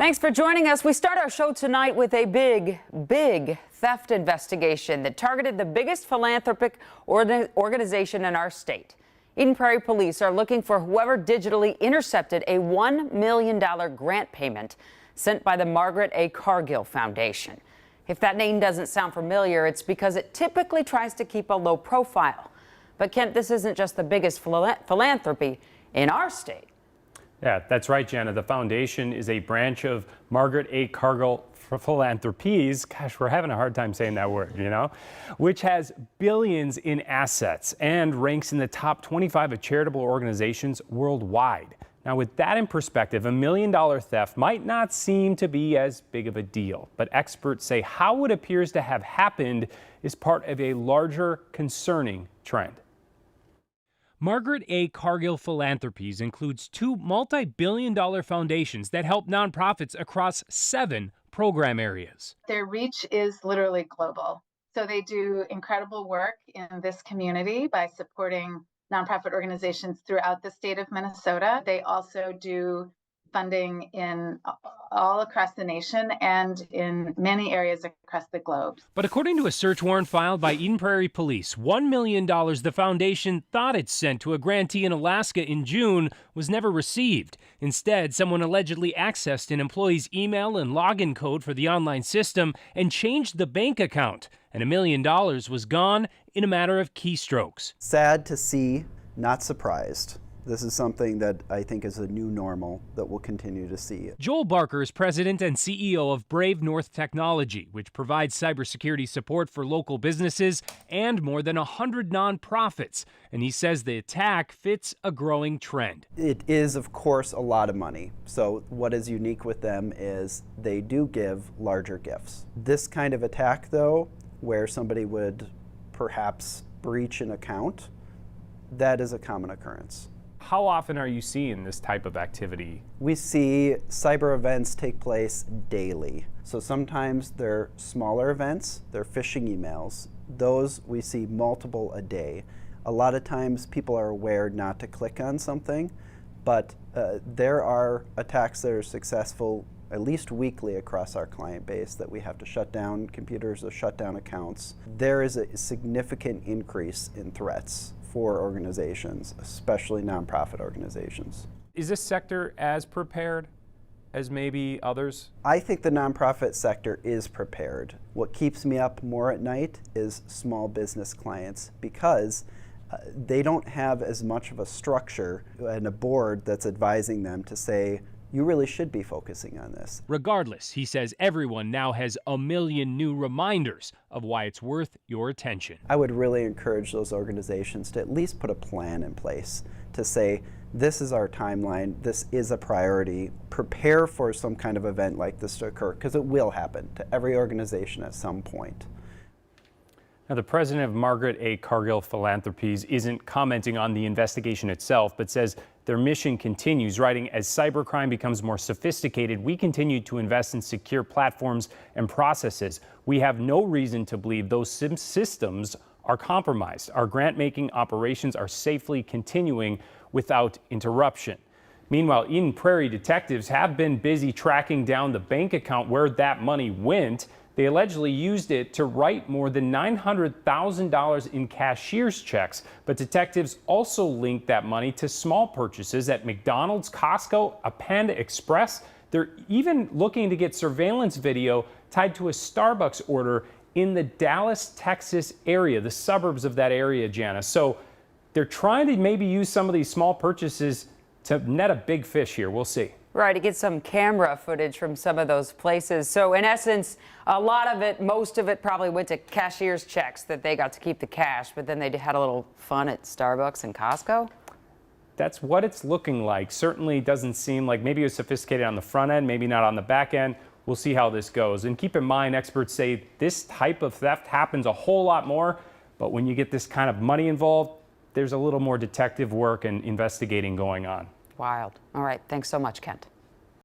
Thanks for joining us. We start our show tonight with a big theft investigation that targeted the biggest philanthropic organization in our state. Eden Prairie Police are looking for whoever digitally intercepted a $1 million grant payment sent by the Margaret A. Cargill Foundation. If that name doesn't sound familiar, it's because it typically tries to keep a low profile. But Kent, this isn't just the biggest philanthropy in our state. Yeah, that's right, Jana. The foundation is a branch of Margaret A. Cargill Philanthropies. Gosh, we're having a hard time saying that word, which has billions in assets and ranks in the top 25 of charitable organizations worldwide. Now, with that in perspective, $1 million theft might not seem to be as big of a deal, but experts say how it appears to have happened is part of a larger concerning trend. Margaret A. Cargill Philanthropies includes two multi-billion-dollar foundations that help nonprofits across 7 program areas. Their reach is literally global. So they do incredible work in this community by supporting nonprofit organizations throughout the state of Minnesota. They also do funding in all across the nation and in many areas across the globe. But according to a search warrant filed by Eden Prairie Police, $1 million the foundation thought it sent to a grantee in Alaska in June was never received. Instead, someone allegedly accessed an employee's email and login code for the online system and changed the bank account. And $1 million was gone in a matter of keystrokes. Sad to see, not surprised. This is something that I think is a new normal that we'll continue to see. Joel Barker is president and CEO of Brave North Technology, which provides cybersecurity support for local businesses and more than 100 nonprofits. And he says the attack fits a growing trend. It is, of course, a lot of money. So what is unique with them is they do give larger gifts. This kind of attack, though, where somebody would perhaps breach an account, that is a common occurrence. How often are you seeing this type of activity? We see cyber events take place daily. So sometimes they're smaller events, they're phishing emails. Those we see multiple a day. A lot of times people are aware not to click on something, but there are attacks that are successful at least weekly across our client base that we have to shut down computers or shut down accounts. There is a significant increase in threats for organizations, especially nonprofit organizations. Is this sector as prepared as maybe others? I think the nonprofit sector is prepared. What keeps me up more at night is small business clients because they don't have as much of a structure and a board that's advising them to say, you really should be focusing on this. Regardless, he says everyone now has a million new reminders of why it's worth your attention. I would really encourage those organizations to at least put a plan in place to say, this is our timeline, this is a priority, prepare for some kind of event like this to occur, because it will happen to every organization at some point. Now, the president of Margaret A. Cargill Philanthropies isn't commenting on the investigation itself, but says their mission continues, writing, as cybercrime becomes more sophisticated, we continue to invest in secure platforms and processes. We have no reason to believe those systems are compromised. Our grant-making operations are safely continuing without interruption. Meanwhile, Eden Prairie detectives have been busy tracking down the bank account where that money went. They allegedly used it to write more than $900,000 in cashier's checks, but detectives also linked that money to small purchases at McDonald's, Costco, a Panda Express. They're even looking to get surveillance video tied to a Starbucks order in the Dallas, Texas area, the suburbs of that area, Jana. So they're trying to maybe use some of these small purchases to net a big fish here. We'll see. Right, to get some camera footage from some of those places. So in essence, a lot of it, most of it probably went to cashier's checks that they got to keep the cash, but then they had a little fun at Starbucks and Costco. That's what it's looking like. Certainly doesn't seem like maybe it was sophisticated on the front end, maybe not on the back end. We'll see how this goes. And keep in mind, experts say this type of theft happens a whole lot more, but when you get this kind of money involved, there's a little more detective work and investigating going on. Wild. All right. Thanks so much, Kent.